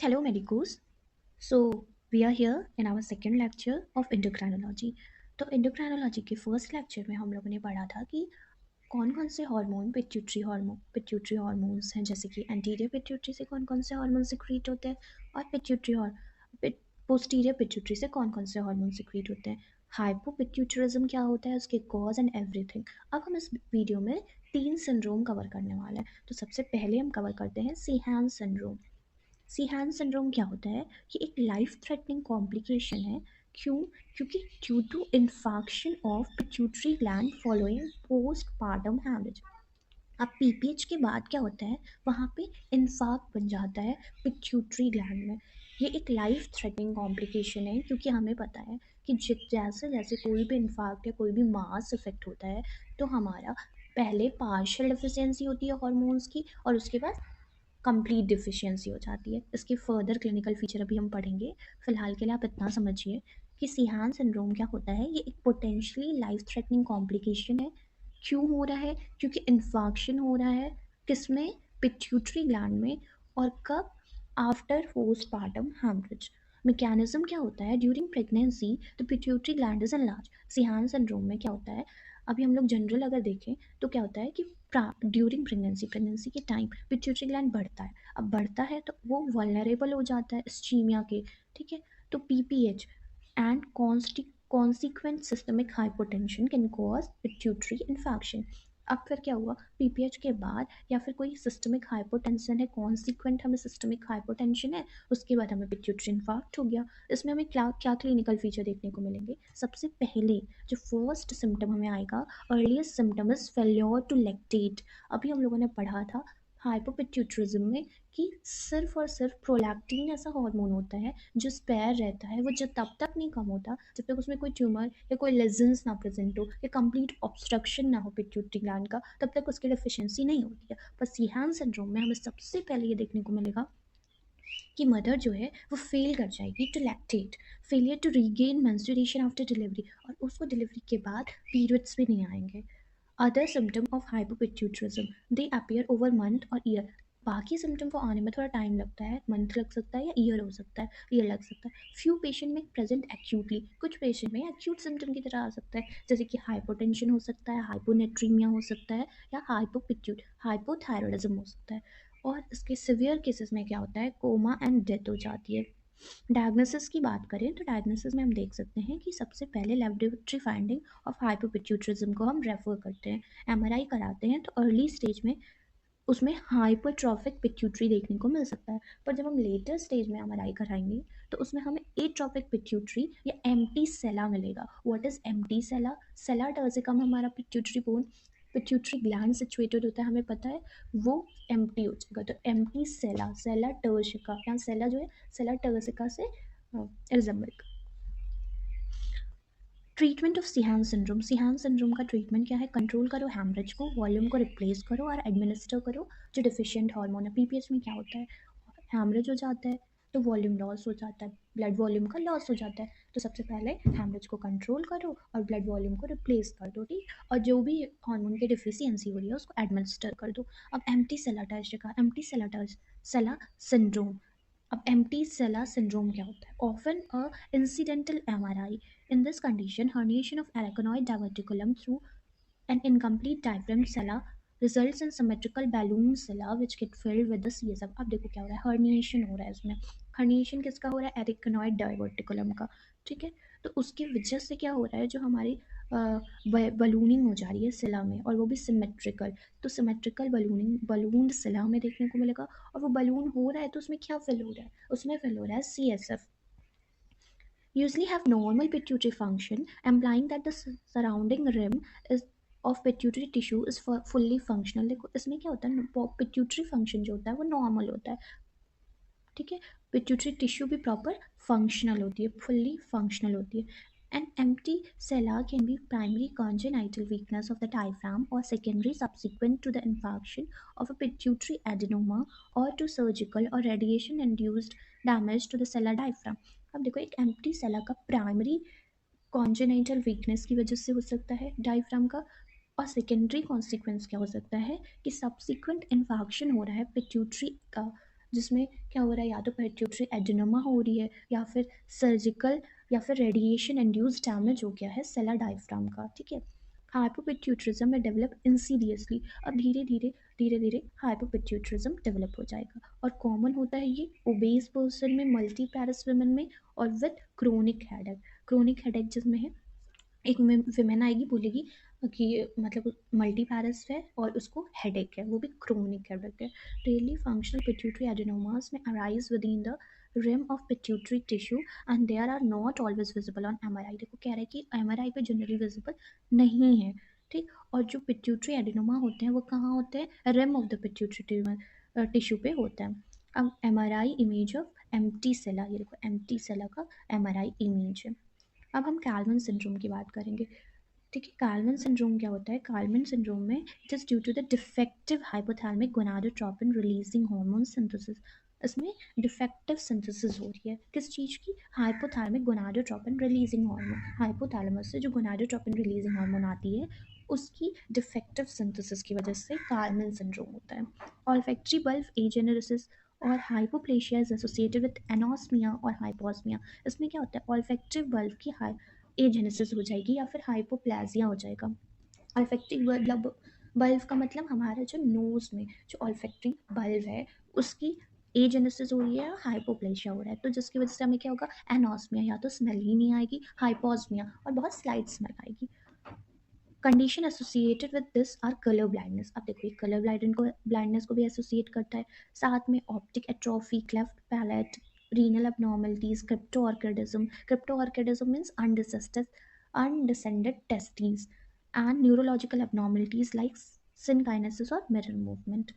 Hello, medicos. So, we are here in our second lecture of endocrinology. तो endocrinology के first lecture में हम लोगों ने पढ़ा था कि कौन कौन से हार्मोन पिट्यूटरी हार्मोन्स हैं, जैसे कि एंटीरियर पिट्यूटरी से कौन कौन से हार्मोन सिक्रीट होते हैं और पिट्यूटरी और पोस्टीरियर पिट्यूटरी से कौन कौन से हार्मोन सिक्रीट होते हैं। हाइपोपिट्यूटरिज्म क्या होता है, उसके कॉज एंड एवरीथिंग। अब हम इस वीडियो में 3 सिंड्रोम कवर करने वाले हैं। तो सबसे पहले हम कवर करते हैं सीहान सिंड्रोम। सीहान सिंड्रोम क्या होता है? ये एक लाइफ थ्रेटनिंग कॉम्प्लिकेशन है। क्यों? क्योंकि due to infarction of pituitary gland following postpartum haemorrhage. अब पीपीएच के बाद क्या होता है, वहाँ पे इन्फाक्ट बन जाता है पिट्यूटरी ग्लैंड में। ये एक लाइफ थ्रेटनिंग कॉम्प्लिकेशन है, क्योंकि हमें पता है कि जैसे जैसे कोई भी इन्फाक्ट या कोई भी मास इफेक्ट होता है, तो हमारा पहले पार्शियल डिफिशियंसी होती है हॉर्मोन्स की, और उसके बाद कंप्लीट डिफिशियंसी हो जाती है। इसके फर्दर क्लिनिकल फीचर अभी हम पढ़ेंगे। फिलहाल के लिए आप इतना समझिए कि सीहान सिंड्रोम क्या होता है। ये एक पोटेंशियली लाइफ थ्रेटनिंग कॉम्प्लिकेशन है। क्यों हो रहा है? क्योंकि इन्फाक्शन हो रहा है। किसमें? पिट्यूटरी ग्लैंड में। और कब? After postpartum haemorrhage. मैकेनिज्म क्या होता है? During pregnancy the pituitary gland is enlarge. Sheehan syndrome में क्या होता है, अभी हम लोग जनरल अगर देखें तो क्या होता है कि ड्यूरिंग प्रेगनेंसी के टाइम पिट्यूटरी ग्लैंड बढ़ता है। अब बढ़ता है तो वो वल्नरेबल हो जाता है इस्चीमिया के। ठीक है, तो PPH and consequent systemic hypotension can cause pituitary infarction। अब फिर क्या हुआ, पीपीएच के बाद या फिर कोई सिस्टमिक हाइपोटेंशन है, कॉन्सिक्वेंट हमें सिस्टमिक हाइपोटेंशन है, उसके बाद हमें पिट्यूटरी इन्फार्क्ट हो गया। इसमें हमें क्या क्या क्लिनिकल फीचर देखने को मिलेंगे? सबसे पहले जो फर्स्ट सिम्टम हमें आएगा, earliest symptom is failure to lactate. अभी हम लोगों ने पढ़ा था हाइपोपिट्यूटरिज्म में कि सिर्फ और सिर्फ प्रोलैक्टिन ऐसा हार्मोन होता है जो स्पेयर रहता है, वो जब तब तक नहीं कम होता जब तक उसमें कोई ट्यूमर या कोई लेजेंस ना प्रेजेंट हो या कंप्लीट ऑब्स्ट्रक्शन ना हो पिट्यूटरी ग्लैंड का, तब तक उसकी डेफिशिएंसी नहीं होती है। पर सीहान सिंड्रोम में हमें सबसे पहले ये देखने को मिलेगा कि मदर जो है वो फेल कर जाएगी to lactate, failure to regain menstruation after delivery, और उसको डिलीवरी के बाद पीरियड्स भी नहीं आएंगे। Other symptom of hypopituitarism, they appear over month और ईयर। बाकी सिम्टम को आने में थोड़ा टाइम लगता है, मंथ लग सकता है या ईयर हो सकता है, ईयर लग सकता है। फ्यू पेशेंट में प्रेजेंट एक्यूटली, कुछ पेशेंट में एक्यूट सिम्टम की तरह आ सकता है, जैसे कि हाइपोटेंशन हो सकता है, हाइपोनेट्रीमिया हो सकता है, या हाइपोथायरॉयडिज्म हो सकता है। और इसके सिवियर केसेस में क्या होता है, कोमा एंड डेथ हो जाती है। डायग्नोसिस की बात करें तो डायग्नोसिस में हम देख सकते हैं कि सबसे पहले लेबोरेटरी फाइंडिंग ऑफ हाइपोपिट्यूटरिज्म को हम रेफर करते हैं, एमआरआई कराते हैं, तो अर्ली स्टेज में उसमें हाइपरट्रॉफिक पिट्यूटरी देखने को मिल सकता है। पर जब हम लेटर स्टेज में एमआरआई कराएंगे तो उसमें हमें एट्रोफिक पिट्यूटरी या एम्प्टी सेला मिलेगा। व्हाट इज एम्प्टी सेला? सेला टर्सिकम हमारा pituitary bone, pituitary gland situated होता है, हमें पता है, वो एम्प्टी हो जाएगा। तो एम्प्टी सेला, सेला टर्सिका, या सेला जो है सेला टर्सिका से resemble. Treatment of Sheehan syndrome, Sheehan syndrome का ट्रीटमेंट क्या है? कंट्रोल करो हैमरेज को, वॉल्यूम को रिप्लेस करो और एडमिनिस्टर करो जो डिफिशिएंट हार्मोन है। पीपीएच में क्या होता है, हैमरेज हो जाता है तो वॉल्यूम लॉस हो जाता है, ब्लड वॉल्यूम का लॉस हो जाता है। तो सबसे पहले हैमरेज को कंट्रोल करो और ब्लड वॉल्यूम को रिप्लेस कर दो, ठीक। और जो भी हार्मोन की डिफिशियंसी हो रही है उसको एडमिनिस्टर कर दो। अब एम्प्टी सेला टर्सिका, एम्प्टी सेला सिंड्रोम। अब एम्प्टी सेला सिंड्रोम क्या होता है? Often a incidental MRI. In this condition, herniation of arachnoid diverticulum through an incomplete diaphragm sella results in symmetrical balloon sella which get filled with the CSF. अब देखो क्या हो रहा है, herniation हो रहा है इसमें। herniation किसका हो रहा है? arachnoid diverticulum का। ठीक है, तो उसकी वजह से क्या हो रहा है, जो हमारी बलूनिंग हो जा रही है सेला में, और वो भी सिमेट्रिकल। तो सिमेट्रिकल बलूनिंग बलून सेला में देखने को मिलेगा। और वो बलून हो रहा है तो उसमें क्या फिल हो रहा है? उसमें फिल हो रहा है CSF। Usually have normal pituitary function, implying that the surrounding rim is of pituitary tissue is fully functional। देखो इसमें क्या होता है, पिट्यूटरी फंक्शन जो होता है वो नॉर्मल होता है, ठीक है। पिट्यूटरी टिश्यू भी प्रॉपर फंक्शनल होती है, फुल्ली फंक्शनल होती है। An empty sella can be primary congenital weakness of the diaphragm or secondary subsequent to the infarction of a pituitary adenoma or to surgical or radiation induced damage to the sella diaphragm। अब देखो, एक empty सेला का primary congenital weakness की वजह से हो सकता है डायफ्राम का, और सेकेंडरी कॉन्सिक्वेंस क्या हो सकता है कि सब्सिक्वेंट इन्फाक्शन हो रहा है पिट्यूटरी का जिसमें क्या हो रहा है, या तो पिट्यूटरी एडेनोमा हो रही है, या फिर सर्जिकल या फिर रेडिएशन इंड्यूस्ड डैमेज हो गया है सेलर डायफ्राम का, ठीक है। हाइपोपिट्यूटरिज्म में डेवलप इंसीडियसली, अब धीरे धीरे हाइपोपिट्यूटरिज्म डेवलप हो जाएगा, और कॉमन होता है ये ओबेस पर्सन में, मल्टी पैरस वुमेन में, और विद क्रोनिक हेडेक जिसमें है, एक विमेन आएगी बोलेगी कि मतलब मल्टी पैरस है और उसको हेडेक है, वो भी क्रोनिक हेडेक है। डेली फंक्शनल पिट्यूटरी एडेनोमास में arise within the rim of pituitary tissue and there are not always visible on MRI. देखो कह रहा है कि एमआरआई पे जनरली विजिबल नहीं है, ठीक। और जो पिट्यूटरी एडेनोमा होते हैं वो कहाँ होते हैं, rim of the pituitary tumor tissue पे होता है। अब MRI image of empty sella, ये देखो एम्प्टी सेला का एमआरआई इमेज है। अब हम कैल्विन सिंड्रोम की बात करेंगे, ठीक है। कार्मेन सिंड्रोम क्या होता है, कार्मेन सिंड्रोम में it is due to the defective hypothalamic gonadotropin releasing hormone synthesis. इसमें डिफेक्टिव सिंथेसिस हो रही है किस चीज़ की, hypothalamic gonadotropin releasing hormone, hypothalamus से जो गोनाडोट्रोपिन रिलीजिंग हार्मोन आती है उसकी डिफेक्टिव सिंथेसिस की वजह से कार्मेन सिंड्रोम होता है। ऑल्फैक्टरी बल्ब एजेनेसिस और हाइपोप्लेशिया इज एसोसिएटेड विद एनोस्मिया और हाइपोस्मिया। इसमें क्या होता है, ऑल्फैक्टिव बल्ब की एजेनेसिस हो जाएगी या फिर हाइपोप्लाजिया हो जाएगा। ऑल्फैक्टिक बल्ब, बल्ब का मतलब हमारा जो नोज में जो ऑल्फैक्टिक बल्ब है उसकी एजेनेसिस हो रही है, हाइपोप्लेशिया हो रहा है, तो जिसकी वजह से हमें क्या होगा, एनोस्मिया, या तो स्मेल ही नहीं आएगी, हाइपोस्मिया और बहुत स्लाइट स्मेल आएगी। Condition associated with this are colour blindness. अब देखो ये कलर ब्लाइंडनेस को भी एसोसिएट करता है, साथ में optic atrophy, cleft palate, renal abnormalities, cryptorchidism means undescended testes, and neurological abnormalities like synkinesis or mirror movement.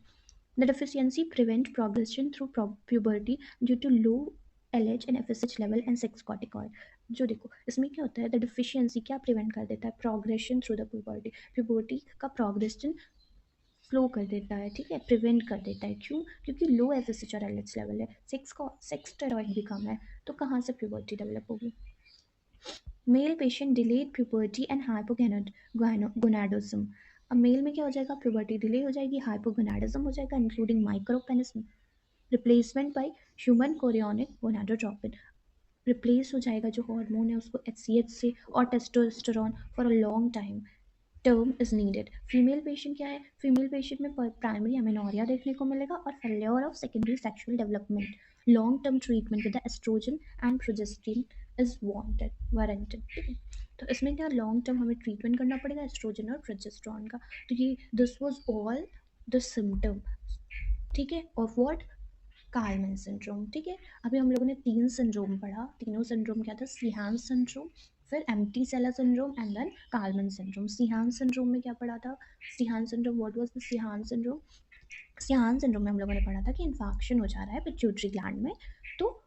The deficiency prevent progression through puberty due to low LH and FSH level and sex corticoid। जो देखो इसमें क्या होता है, the deficiency क्या prevent कर देता है, progression through the puberty, puberty का प्रोग्रेशन स्लो कर देता है, ठीक है, प्रिवेंट कर देता है। क्यों, क्योंकि लो एफएसएच और एलएच लेवल है, सेक्स स्टेरॉइड भी कम है, तो कहाँ से प्यूबर्टी डेवलप होगी। Male patient delayed puberty and hypogonadism. अब मेल में क्या हो जाएगा, प्यूबर्टी डिले हो जाएगी, हाइपोगोनाडिज्म हो जाएगा including micropenis, replacement by human chorionic gonadotropin. Replace हो जाएगा जो हार्मोन है उसको एचसीएच से और testosterone for a long time term is needed. Female patient क्या है, फीमेल पेशेंट में प्राइमरी अमेनोरिया देखने को मिलेगा और failure of secondary sexual development. Long term treatment with oestrogen and progesterone is warranted, ठीक है। तो इसमें क्या लॉन्ग टर्म हमें ट्रीटमेंट करना पड़ेगा एस्ट्रोजन और प्रोजेस्टेरोन का। तो ये this was all the symptom, ठीक है, ऑफ व्हाट, कार्मेन सिंड्रोम, ठीक है। अभी हम लोगों ने 3 सिंड्रोम पढ़ा, तीनों सिंड्रोम क्या था, सीहान सिंड्रोम, फिर empty sella syndrome and then Kallmann syndrome. Sheehan syndrome में क्या पढ़ा था, Sheehan syndrome, what was the Sheehan syndrome, Sheehan syndrome में हम लोगों ने पढ़ा था कि इन्फेक्शन हो जा रहा है पिट्यूटरी ग्लैंड में, तो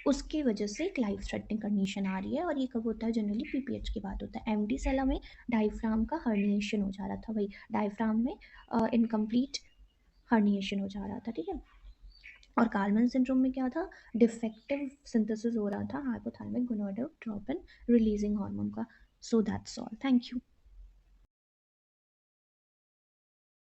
उसकी वजह से एक लाइफ थ्रेटनिंग कंडीशन आ रही है, और ये कब होता है, जनरली पीपीएच की बात होता है। एम्प्टी सेलर में डायफ्राम का हर्निएशन हो जा रहा था, वही डायफ्राम में इनकम्प्लीट हर्निएशन हो जा रहा था, ठीक है। और कार्मेन सिंड्रोम में क्या था, डिफेक्टिव सिंथेसिस हो रहा था हाइपोथैलेमिक गोनाडोट्रोपिन रिलीजिंग हार्मोन का। So that's all, thank you.